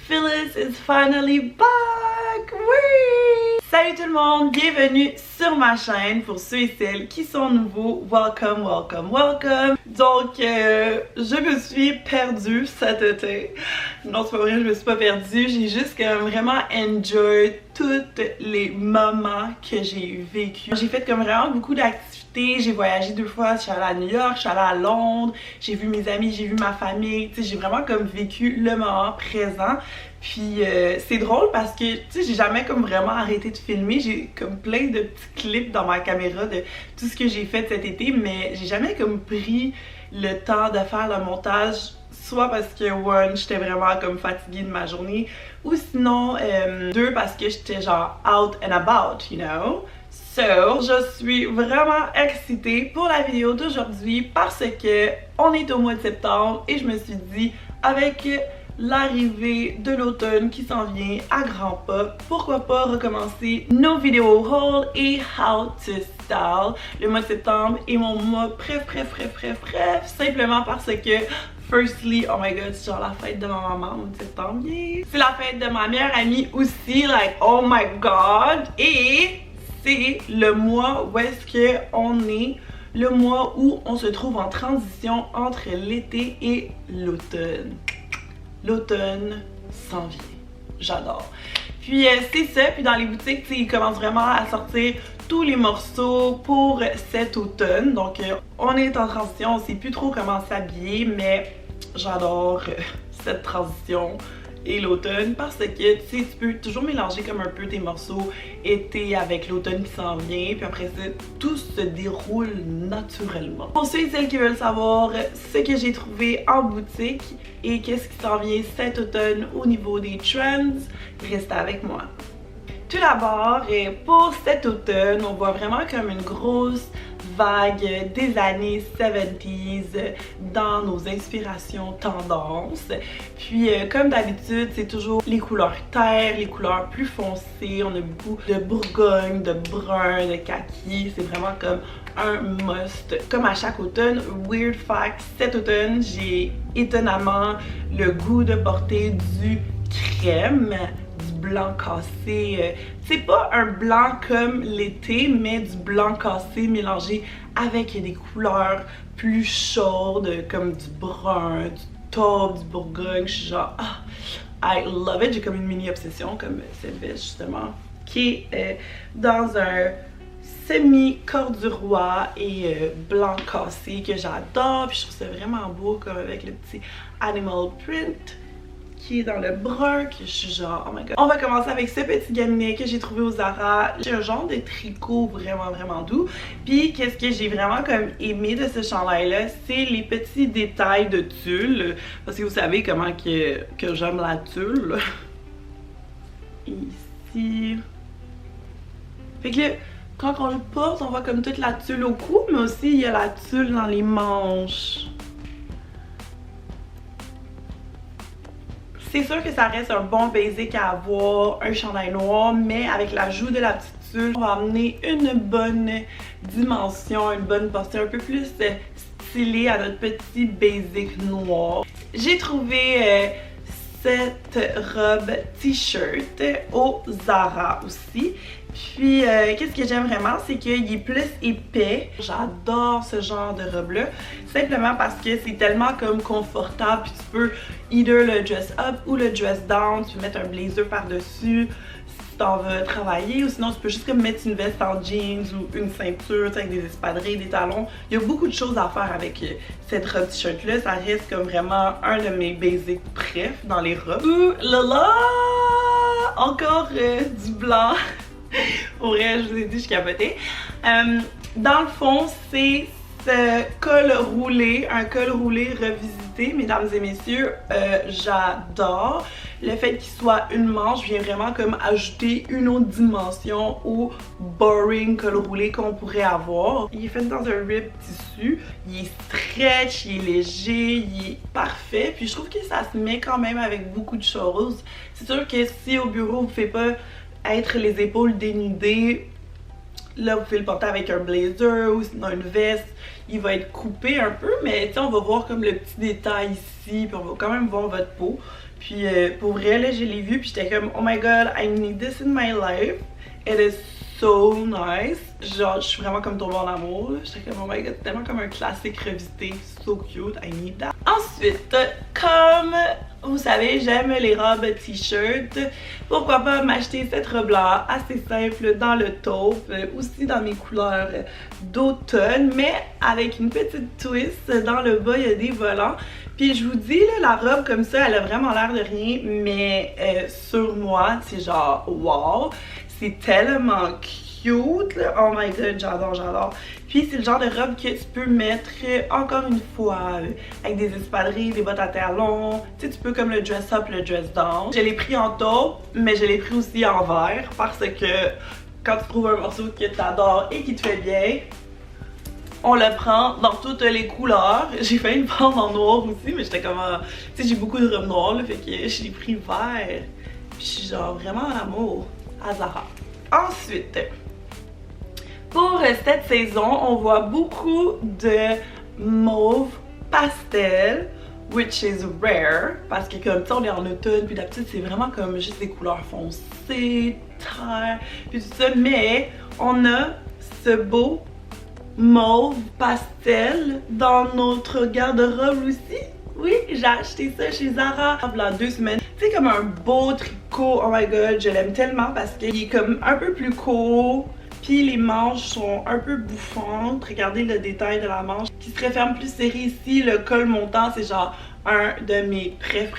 Phyllis is finally back! Oui! Salut tout le monde, bienvenue sur ma chaîne. Pour ceux et celles qui sont nouveaux, welcome, welcome, welcome. Donc, je me suis perdue cet été. Non, c'est pas vrai, je me suis pas perdue. J'ai juste comme vraiment enjoy tous les moments que j'ai vécu. J'ai fait comme vraiment beaucoup d'activités. J'ai voyagé 2 fois, je suis allée à New York, je suis allée à Londres. J'ai vu mes amis, j'ai vu ma famille. Tu sais, j'ai vraiment comme vécu le moment présent. Puis c'est drôle parce que, tu sais, j'ai jamais comme vraiment arrêté de filmer. J'ai comme plein de petits clips dans ma caméra de tout ce que j'ai fait cet été, mais j'ai jamais comme pris le temps de faire le montage. Soit parce que, one, j'étais vraiment comme fatiguée de ma journée, ou sinon, 2, parce que j'étais genre out and about, you know? So, je suis vraiment excitée pour la vidéo d'aujourd'hui parce que on est au mois de septembre et je me suis dit, avec l'arrivée de l'automne qui s'en vient à grands pas, pourquoi pas recommencer nos vidéos haul et how to style. Le mois de septembre est mon mois bref, simplement parce que firstly, oh my god, c'est genre la fête de ma maman au mois de septembre, yeah. C'est la fête de ma meilleure amie aussi, like oh my god, et c'est le mois où est-ce que on est, le mois où on se trouve en transition entre l'été et l'automne. L'automne s'en vient. J'adore. Puis c'est ça, puis dans les boutiques, tu sais, ils commencent vraiment à sortir tous les morceaux pour cet automne. Donc on est en transition, on sait plus trop comment s'habiller, mais j'adore cette transition et l'automne parce que tu sais, tu peux toujours mélanger comme un peu tes morceaux été avec l'automne qui s'en vient, puis après ça, tout se déroule naturellement. Pour ceux et celles qui veulent savoir ce que j'ai trouvé en boutique et qu'est-ce qui s'en vient cet automne au niveau des trends, restez avec moi. Tout d'abord, pour cet automne, on voit vraiment comme une grosse vague des années 70s dans nos inspirations tendances. Puis comme d'habitude, c'est toujours les couleurs terre, les couleurs plus foncées. On a beaucoup de bourgogne, de brun, de kaki. C'est vraiment comme un must. Comme à chaque automne, weird fact, cet automne, j'ai étonnamment le goût de porter du crème, blanc cassé. C'est pas un blanc comme l'été, mais du blanc cassé mélangé avec des couleurs plus chaudes comme du brun, du taupe, du bourgogne. Je suis genre, I love it. J'ai comme une mini obsession comme cette veste justement qui est dans un semi-corduroy et blanc cassé que j'adore. Puis je trouve ça vraiment beau comme avec le petit animal print qui est dans le brun, que je suis genre oh my god. On va commencer avec ce petit gaminet que j'ai trouvé au Zara. J'ai un genre de tricot vraiment doux. Puis qu'est-ce que j'ai vraiment comme aimé de ce chandail là, c'est les petits détails de tulle, parce que vous savez comment que j'aime la tulle. Ici. Fait que là, quand on le porte, on voit comme toute la tulle au cou, mais aussi il y a la tulle dans les manches. C'est sûr que ça reste un bon basic à avoir, un chandail noir, mais avec l'ajout de la petite tulle, on va amener une bonne dimension, une bonne portée un peu plus stylée à notre petit basic noir. J'ai trouvé cette robe t-shirt au Zara aussi. Puis qu'est-ce que j'aime vraiment, c'est qu'il est plus épais. J'adore ce genre de robe là, simplement parce que c'est tellement comme confortable, puis tu peux either le dress up ou le dress down. Tu peux mettre un blazer par dessus si t'en veux travailler, ou sinon tu peux juste comme mettre une veste en jeans ou une ceinture avec des espadrilles, des talons. Il y a beaucoup de choses à faire avec cette robe t-shirt là. Ça reste comme vraiment un de mes basics préf dans les robes. Ouh là là, encore du blanc. Pour vrai, je vous ai dit, je capotais. Dans le fond, c'est ce col roulé, un col roulé revisité, mesdames et messieurs, j'adore. Le fait qu'il soit une manche vient vraiment comme ajouter une autre dimension au boring col roulé qu'on pourrait avoir. Il est fait dans un rib tissu, il est stretch, il est léger, il est parfait. Puis je trouve que ça se met quand même avec beaucoup de choses. C'est sûr que si au bureau vous ne faites pas être les épaules dénudées, là vous pouvez le porter avec un blazer ou sinon une veste, il va être coupé un peu, mais on va voir comme le petit détail ici, puis on va quand même voir votre peau. Puis pour vrai, là, je l'ai vue, puis j'étais comme, oh my god, I need this in my life. It is so nice. Genre, je suis vraiment comme tombée en amour. J'étais comme, oh my god, c'est tellement comme un classique revisité. So cute, I need that. Ensuite, comme vous savez, j'aime les robes t-shirt. Pourquoi pas m'acheter cette robe-là, assez simple, dans le taupe, aussi dans mes couleurs d'automne, mais avec une petite twist. Dans le bas, il y a des volants. Puis je vous dis, là, la robe comme ça, elle a vraiment l'air de rien, mais sur moi, c'est genre wow! C'est tellement cute, là. Oh my god, j'adore, j'adore. Puis c'est le genre de robe que tu peux mettre, encore une fois, avec des espadrilles, des bottes à talons. Tu sais, tu peux comme le dress up, le dress down. Je l'ai pris en taupe, mais je l'ai pris aussi en vert, parce que quand tu trouves un morceau que tu adores et qui te fait bien, on le prend dans toutes les couleurs. J'ai failli le prendre en noir aussi, mais j'étais comme... tu sais, j'ai beaucoup de robes noires, là, fait que je l'ai pris vert. Puis je suis genre vraiment en amour à Zara. Ensuite, pour cette saison, on voit beaucoup de mauve pastel, which is rare, parce que comme ça on est en automne, puis d'habitude c'est vraiment comme juste des couleurs foncées, terre, puis tout ça, mais on a ce beau mauve pastel dans notre garde-robe aussi. Oui, j'ai acheté ça chez Zara il y a 2 semaines. C'est comme un beau tricot, oh my god, je l'aime tellement parce qu'il est comme un peu plus court. Puis les manches sont un peu bouffantes. Regardez le détail de la manche qui se referme plus serré ici. Le col montant, c'est genre un de mes préf.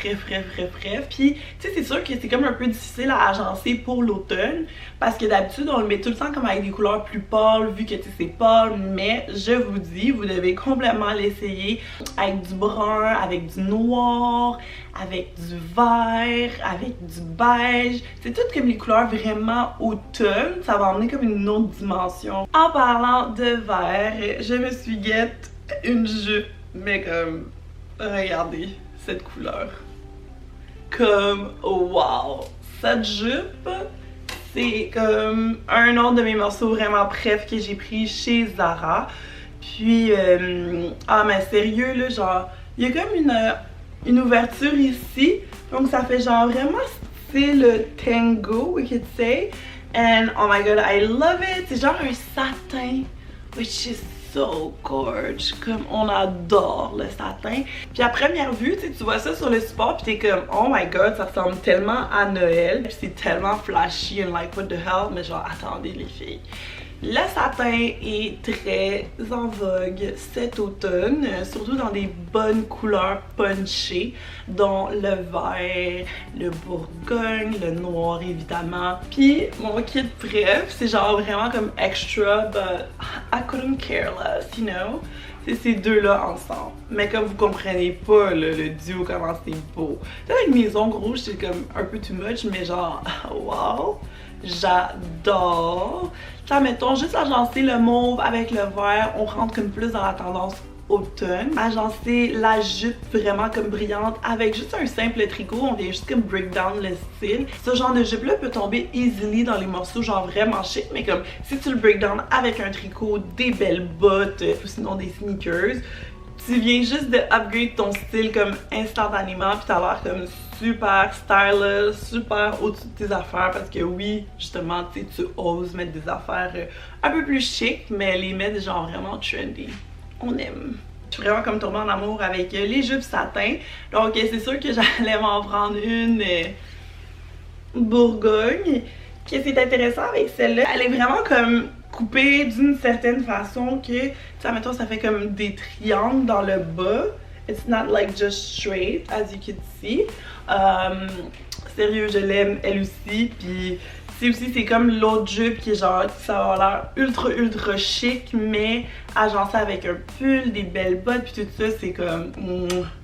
Puis, tu sais, c'est sûr que c'est comme un peu difficile à agencer pour l'automne parce que d'habitude, on le met tout le temps comme avec des couleurs plus pâles vu que tu sais, c'est pâle. Mais je vous dis, vous devez complètement l'essayer avec du brun, avec du noir, avec du vert, avec du beige. C'est tout comme les couleurs vraiment automne. Ça va emmener comme une autre dimension. En parlant de vert, je me suis guette une jupe, mais comme... regardez cette couleur. Comme wow! Cette jupe, c'est comme un autre de mes morceaux vraiment préf que j'ai pris chez Zara. Puis, ah mais sérieux là, genre, il y a comme une ouverture ici. Donc ça fait genre vraiment style tango, we could say. And oh my god, I love it! C'est genre un satin, which is so gorge, comme on adore le satin. Puis à première vue, tu vois ça sur le support puis t'es comme oh my god, ça ressemble tellement à Noël. Puis c'est tellement flashy and like what the hell, mais genre attendez les filles. Le satin est très en vogue cet automne, surtout dans des bonnes couleurs punchées, dont le vert, le bourgogne, le noir évidemment. Puis mon kit préf, c'est genre vraiment comme extra, but I couldn't care less, you know? C'est ces deux-là ensemble. Mais comme vous comprenez pas là, le duo, comment c'est beau. Avec mes ongles rouges, c'est comme un peu too much, mais genre, wow! J'adore! Genre, mettons, juste agencer le mauve avec le vert, on rentre comme plus dans la tendance automne. Agencer la jupe vraiment comme brillante avec juste un simple tricot, on vient juste comme break down le style. Ce genre de jupe là peut tomber easily dans les morceaux genre vraiment chic, mais comme si tu le break down avec un tricot, des belles bottes ou sinon des sneakers, tu viens juste de upgrade ton style comme instantanément puis t'as l'air comme super stylish, super au-dessus de tes affaires parce que oui, justement, tu oses mettre des affaires un peu plus chic, mais les mettre genre vraiment trendy. On aime. Je suis vraiment comme tombée en amour avec les jupes satin. Donc c'est sûr que j'allais m'en prendre une Bourgogne. Qu'est-ce qui est intéressant avec celle-là? Elle est vraiment comme coupée d'une certaine façon que, tu sais, mettons, ça fait comme des triangles dans le bas. It's not like just straight, as you can see. Sérieux, je l'aime elle aussi. Puis c'est comme l'autre jupe qui est genre, ça a l'air ultra chic, mais agencé avec un pull, des belles bottes, puis tout ça, c'est comme,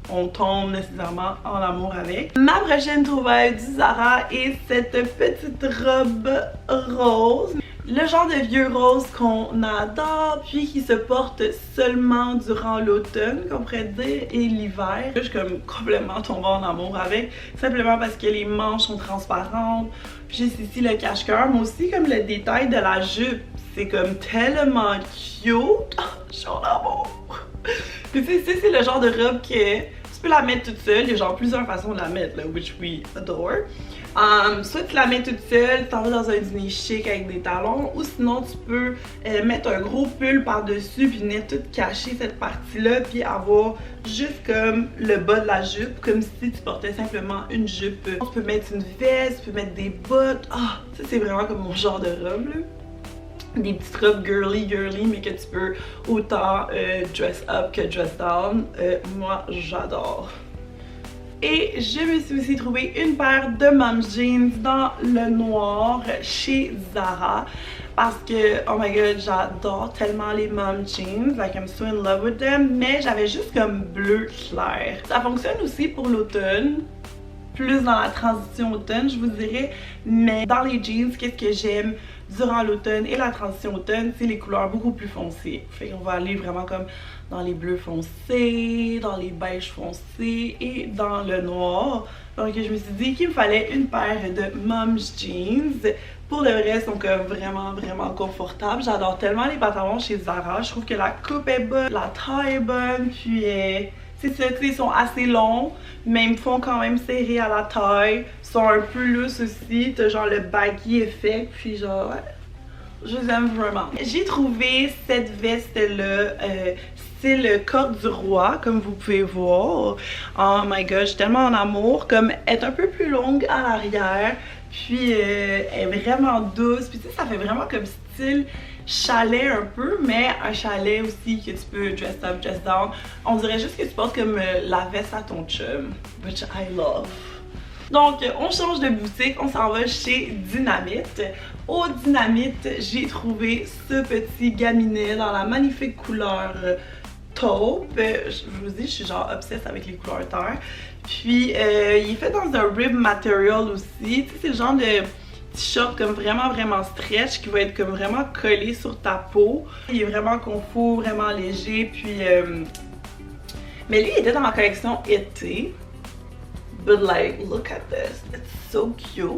on tombe nécessairement en amour avec. Ma prochaine trouvaille du Zara est cette petite robe rose. Le genre de vieux rose qu'on adore, puis qui se porte seulement durant l'automne, qu'on pourrait dire, et l'hiver. Je suis comme complètement tombée en amour avec, simplement parce que les manches sont transparentes. Juste ici le cache-cœur, mais aussi comme le détail de la jupe. C'est comme tellement cute. Je suis en amour. Puis tu sais, c'est le genre de robe que Tu peux la mettre toute seule, il y a genre plusieurs façons de la mettre, là, which we adore. Soit tu la mets toute seule, t'en vas dans un dîner chic avec des talons, ou sinon tu peux mettre un gros pull par-dessus puis venir tout cacher cette partie-là puis avoir juste comme le bas de la jupe, comme si tu portais simplement une jupe. Tu peux mettre une veste, tu peux mettre des bottes. Ah, ça c'est vraiment comme mon genre de robe là. Des petites robes girly, mais que tu peux autant dress up que dress down. Moi, j'adore. Et je me suis aussi trouvé une paire de mom jeans dans le noir chez Zara. Parce que, oh my god, j'adore tellement les mom jeans. Like, I'm so in love with them. Mais j'avais juste comme bleu clair. Ça fonctionne aussi pour l'automne. Plus dans la transition automne, je vous dirais. Mais dans les jeans, qu'est-ce que j'aime durant l'automne et la transition automne, c'est les couleurs beaucoup plus foncées. Fait qu'on va aller vraiment comme dans les bleus foncés, dans les beiges foncés et dans le noir. Donc je me suis dit qu'il me fallait une paire de mom's jeans. Pour le reste, donc vraiment confortable. J'adore tellement les pantalons chez Zara. Je trouve que la coupe est bonne, la taille est bonne, puis c'est ça, ils sont assez longs, mais ils me font quand même serrer à la taille. Ils sont un peu lousses aussi, t'as genre le baggy effect, puis genre, ouais, je les aime vraiment. J'ai trouvé cette veste-là, style Corde du Roi, comme vous pouvez voir. Oh my god, je suis tellement en amour, comme elle est un peu plus longue à l'arrière, puis elle est vraiment douce, puis tu sais, ça fait vraiment comme style chalet un peu, mais un chalet aussi que tu peux dress up, dress down. On dirait juste que tu portes comme la veste à ton chum, which I love. Donc on change de boutique, on s'en va chez Dynamite. Au Dynamite, j'ai trouvé ce petit gaminet dans la magnifique couleur taupe. Je vous dis, je suis genre obsesse avec les couleurs terre. Puis il est fait dans un rib material aussi. Tu sais, c'est le genre de t-shirt comme vraiment stretch qui va être comme vraiment collé sur ta peau. Il est vraiment confort, vraiment léger, puis mais lui il était dans ma collection été. But like, look at this, it's so cute.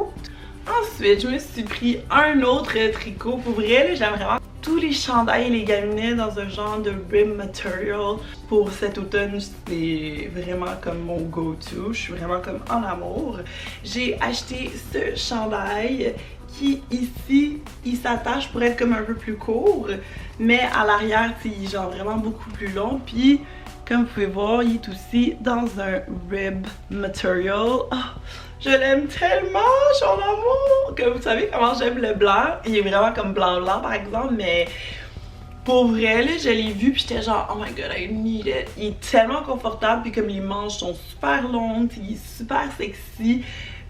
Ensuite, je me suis pris un autre tricot. Pour vrai, j'aime vraiment tous les chandails et les gaminets dans un genre de rib material. Pour cet automne, c'est vraiment comme mon go-to. Je suis vraiment comme en amour. J'ai acheté ce chandail qui, ici, il s'attache pour être comme un peu plus court. Mais à l'arrière, il est genre vraiment beaucoup plus long. Puis, comme vous pouvez voir, il est aussi dans un rib material. Oh, je l'aime tellement, je suis en amour! Comme vous savez comment j'aime le blanc. Il est vraiment comme blanc par exemple, mais pour vrai, là, je l'ai vu puis j'étais genre, oh my god, I need it. Il est tellement confortable puis comme les manches sont super longues, il est super sexy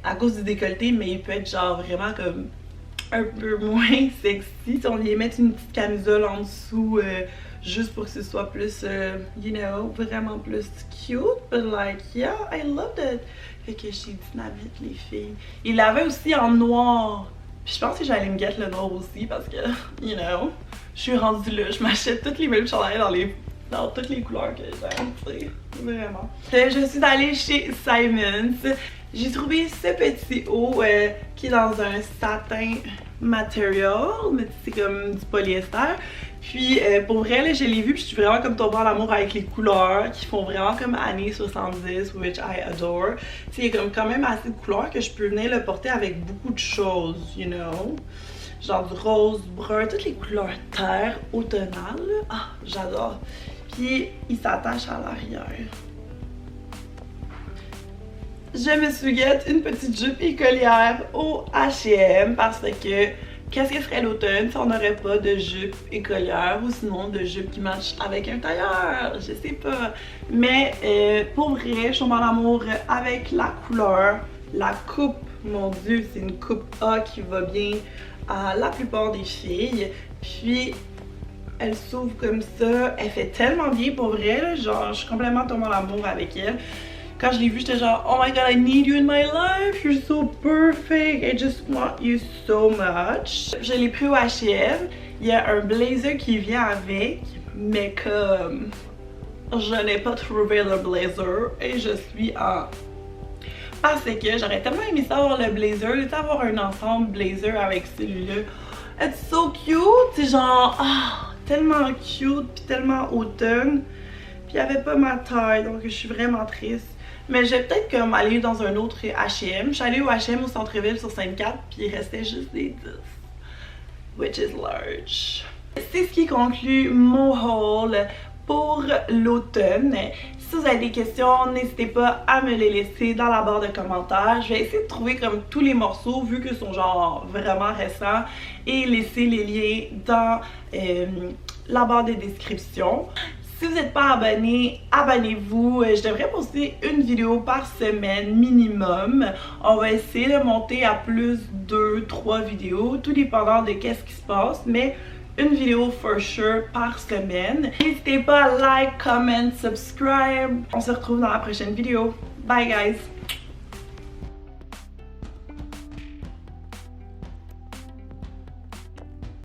à cause du décolleté, mais il peut être genre vraiment comme un peu moins sexy. Si on lui met une petite camisole en dessous, juste pour que ce soit plus, you know, vraiment plus cute. But like, yeah, I loved it. Fait que chez Dynamite, les filles. Il l'avait aussi en noir. Puis je pense que j'allais me guetter le noir aussi parce que, you know, je suis rendue là. Je m'achète toutes les mêmes chandails dans toutes les couleurs que j'aime, tu sais. Vraiment. Je suis allée chez Simons. J'ai trouvé ce petit haut qui est dans un satin material, mais c'est comme du polyester. Puis pour vrai, là, je l'ai vu puis je suis vraiment comme tombée en amour avec les couleurs qui font vraiment comme années 70, which I adore. Tu sais, il y a comme quand même assez de couleurs que je peux venir le porter avec beaucoup de choses, you know. Genre du rose, du brun, toutes les couleurs terre, automnales. Ah, j'adore. Puis il s'attache à l'arrière. Je me suis guette une petite jupe écolière au H&M parce que qu'est-ce que serait l'automne si on n'aurait pas de jupe écolière ou sinon de jupe qui match avec un tailleur? Je sais pas. Mais pour vrai, je tombe en amour avec la couleur, la coupe. Mon dieu, c'est une coupe A qui va bien à la plupart des filles. Puis elle s'ouvre comme ça, elle fait tellement bien pour vrai, là. Genre je suis complètement tombée en amour avec elle. Quand je l'ai vue, j'étais genre, oh my god, I need you in my life, you're so perfect, I just want you so much. Je l'ai pris au H&M, il y a un blazer qui vient avec, mais comme je n'ai pas trouvé le blazer et je suis en... Parce que j'aurais tellement aimé ça avoir le blazer, avoir un ensemble blazer avec celui-là. It's so cute, c'est genre, ah, tellement cute puis tellement automne. Puis il n'y avait pas ma taille, donc je suis vraiment triste. Mais je vais peut-être comme aller dans un autre H&M. Je suis allée au H&M au centre-ville sur Sainte-Catherine, puis il restait juste des 10. Which is large. C'est ce qui conclut mon haul pour l'automne. Si vous avez des questions, n'hésitez pas à me les laisser dans la barre de commentaires. Je vais essayer de trouver comme tous les morceaux vu qu'ils sont genre vraiment récents et laisser les liens dans la barre de description. Si vous n'êtes pas abonné, abonnez-vous. Je devrais poster une vidéo par semaine minimum. On va essayer de monter à plus 2-3 vidéos, tout dépendant de qu'est-ce qui se passe, mais une vidéo for sure par semaine. N'hésitez pas à like, comment, subscribe. On se retrouve dans la prochaine vidéo. Bye guys!